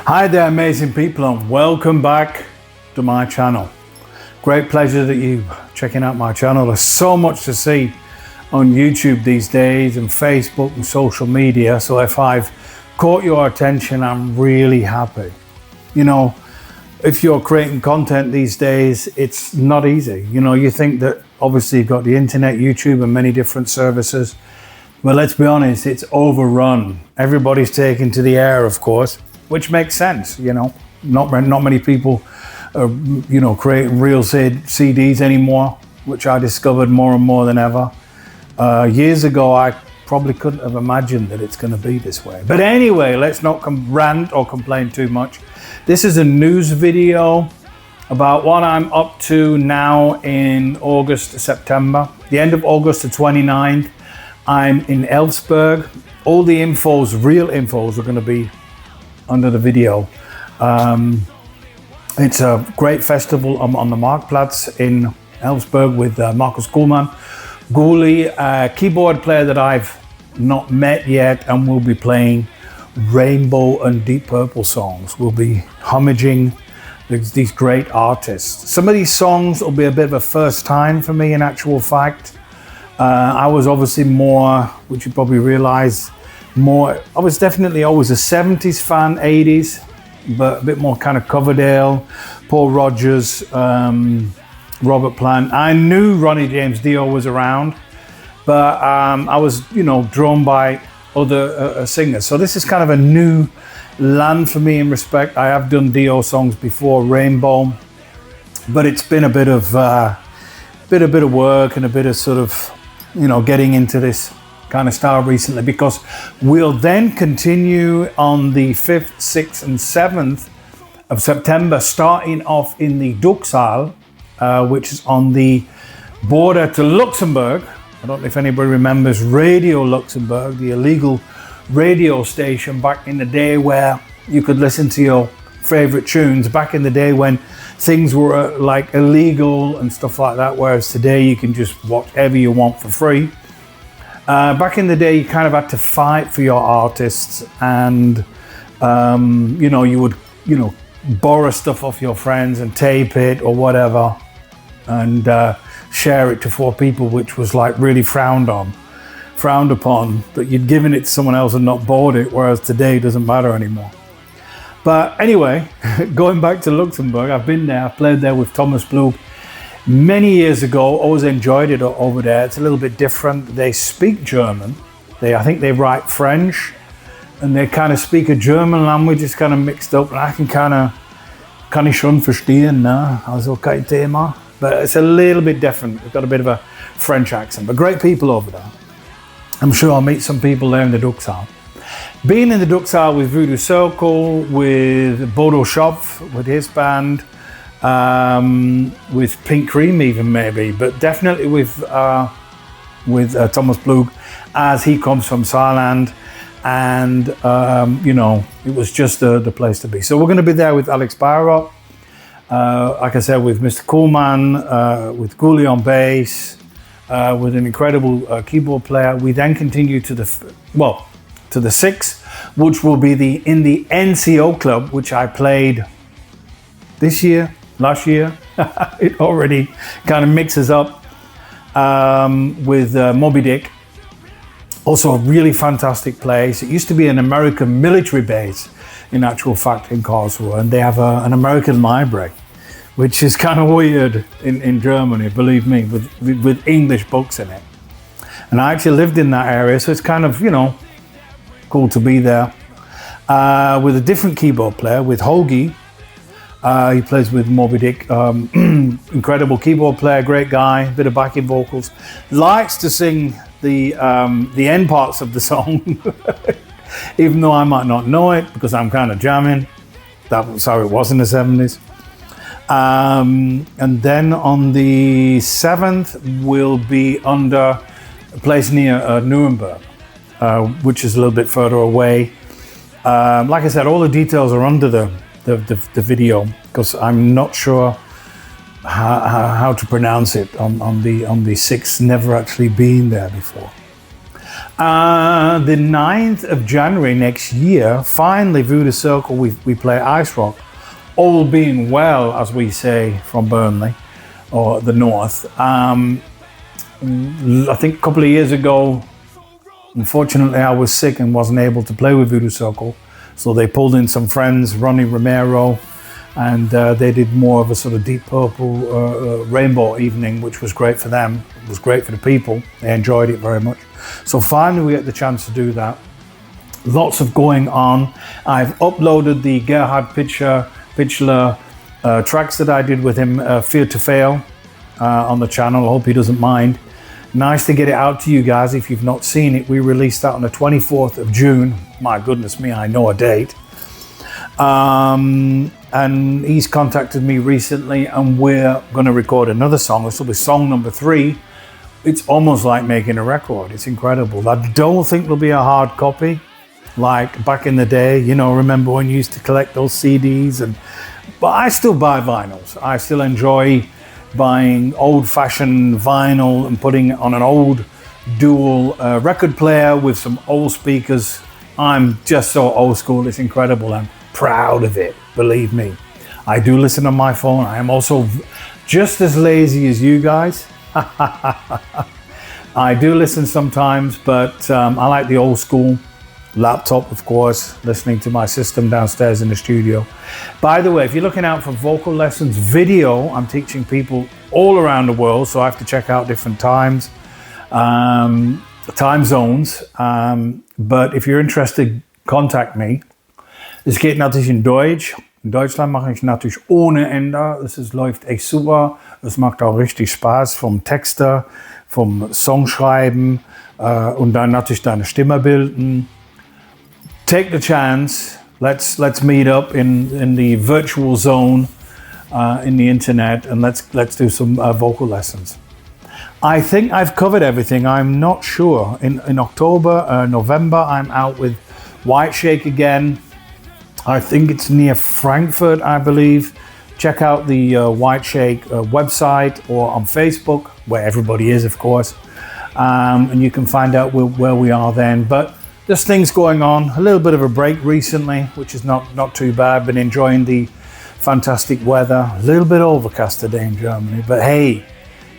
Hi there, amazing people, and welcome back to my channel. Great pleasure that you checking out my channel. There's so much to see on YouTube these days and Facebook and social media. So if I've caught your attention, I'm really happy. You know, if you're creating content these days, it's not easy. You know, you think that obviously you've got the internet, YouTube, and many different services. But let's be honest, it's overrun. Everybody's taken to the air, of course, which makes sense. You know, not many people are, you know, creating real CDs anymore, which I discovered more and more than ever. Years ago, I probably couldn't have imagined that it's going to be this way. But anyway, let's not rant or complain too much. This is a news video about what I'm up to now in August, September. The end of August the 29th, I'm in Elfsborg. All the infos, real infos, are going to be under the video. It's a great festival on the Marktplatz in Elfsborg with Markus Kuhlmann. Guli, a keyboard player that I've not met yet, and we'll be playing Rainbow and Deep Purple songs. We'll be homaging these great artists. Some of these songs will be a bit of a first time for me in actual fact. I was obviously more, which you probably realize, I was definitely always a 70s fan, 80s, but a bit more kind of Coverdale, Paul Rodgers, Robert Plant. I knew Ronnie James Dio was around, but I was, you know, drawn by other singers. So this is kind of a new land for me in respect. I have done Dio songs before, Rainbow, but it's been a bit of work and a bit of sort of, you know, getting into this kind of style recently, because we'll then continue on the 5th, 6th and 7th of September, starting off in the Ducksaal, which is on the border to Luxembourg. I don't know if anybody remembers Radio Luxembourg, the illegal radio station back in the day where you could listen to your favorite tunes, back in the day when things were like illegal and stuff like that, whereas today you can just watch whatever you want for free. Back in the day, you kind of had to fight for your artists, and you know, you would, you know, borrow stuff off your friends and tape it or whatever, and share it to 4 people, which was like really frowned upon, that you'd given it to someone else and not bought it, whereas today it doesn't matter anymore. But anyway, going back to Luxembourg, I've been there, I've played there with Thomas Blug many years ago. Always enjoyed it over there. It's a little bit different. They speak German. I think they write French, and they kind of speak a German language. It's kind of mixed up, and I kann ich schon verstehen, ne? Also kein Thema. But it's a little bit different. It's got a bit of a French accent, but great people over there. I'm sure I'll meet some people there in the Ducksaal. Being in the Ducksaal with Voodoo Circle, with Bodo Schopf, with his band, with Pink Cream even maybe, but definitely with Thomas Blug, as he comes from Saarland, and you know, it was just the place to be. So we're going to be there with Alex Barrot, like I said, with Mr. Kuhlmann, with Guli on bass, with an incredible keyboard player. We then continue to the 6th, which will be in the NCO club, which I played last year. It already kind of mixes up with Moby Dick. Also a really fantastic place. It used to be an American military base, in actual fact, in Karlsruhe, and they have an American library, which is kind of weird in Germany, believe me, with English books in it. And I actually lived in that area, so it's kind of, you know, cool to be there. With a different keyboard player, with Holgi. He plays with Moby Dick. Incredible keyboard player, great guy, bit of backing vocals. Likes to sing the end parts of the song, even though I might not know it because I'm kind of jamming. That was how it was in the 70s. And then on the 7th, we'll be under a place near Nuremberg, which is a little bit further away. Like I said, all the details are under the video, because I'm not sure how to pronounce it on the 6th, never actually been there before. The 9th of January next year, finally, Voodoo Circle, we play Ice Rock. All being well, as we say from Burnley, or the north. I think a couple of years ago, unfortunately, I was sick and wasn't able to play with Voodoo Circle. So they pulled in some friends, Ronnie Romero, and they did more of a sort of Deep Purple rainbow evening, which was great for them. It was great for the people. They enjoyed it very much. So finally we get the chance to do that. Lots of going on. I've uploaded the Gerhard Pichler tracks that I did with him, Fear to Fail, on the channel. I hope he doesn't mind. Nice to get it out to you guys if you've not seen it. We released that on the 24th of June. My goodness me, I know a date. And he's contacted me recently, and we're going to record another song. This will be song number 3. It's almost like making a record. It's incredible. I don't think there'll be a hard copy like back in the day. You know, remember when you used to collect those CDs? But I still buy vinyls. I still enjoy buying old-fashioned vinyl and putting it on an old dual record player with some old speakers. I'm just so old school. It's incredible. I'm proud of it, believe me. I do listen on my phone. I am also just as lazy as you guys. I do listen sometimes, but I like the old school laptop, of course, listening to my system downstairs in the studio. By the way, if you're looking out for vocal lessons video, I'm teaching people all around the world, so I have to check out different times, time zones. But if you're interested, contact me. Es geht natürlich in Deutsch. In Deutschland mache ich natürlich ohne Ende. Es läuft echt super. Es macht auch richtig Spaß vom Texter, vom Songschreiben und dann natürlich deine Stimme bilden. Take the chance. Let's meet up in the virtual zone in the internet, and let's do some vocal lessons. I think I've covered everything. I'm not sure. In October, November, I'm out with White Shake again. I think it's near Frankfurt, I believe. Check out the White Shake website or on Facebook, where everybody is, of course. And you can find out where we are then. But there's things going on. A little bit of a break recently, which is not too bad. Been enjoying the fantastic weather. A little bit overcast today in Germany, but hey,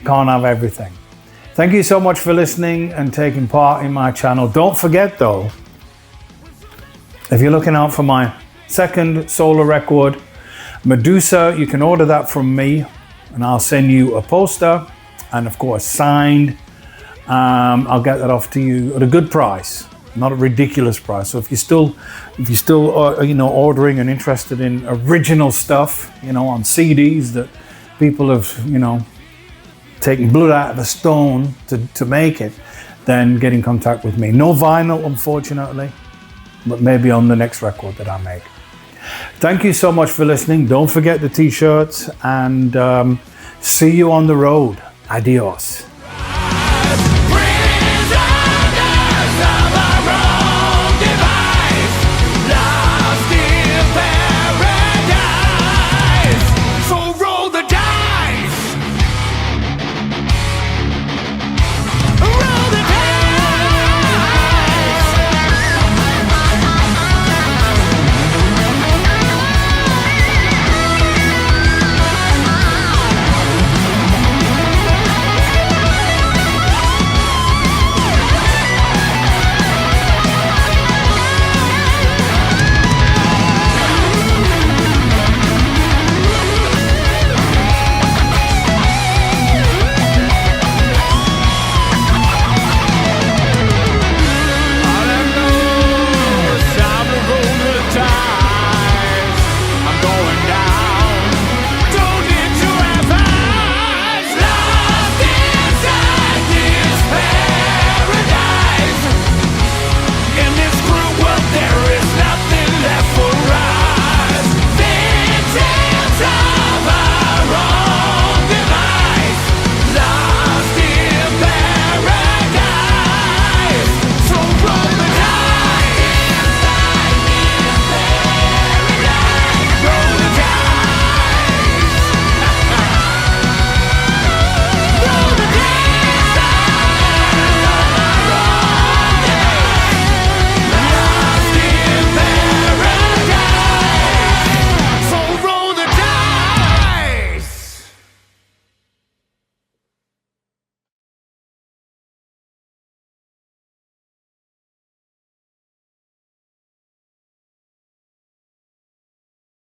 can't have everything. Thank you so much for listening and taking part in my channel. Don't forget though, if you're looking out for my second solo record, Medusa, you can order that from me and I'll send you a poster and of course signed. I'll get that off to you at a good price, not a ridiculous price. So if you're still ordering and interested in original stuff, on CDs that people have, taken blood out of a stone to make it, then get in contact with me. No vinyl, unfortunately, but maybe on the next record that I make. Thank you so much for listening. Don't forget the t-shirts and see you on the road. Adios.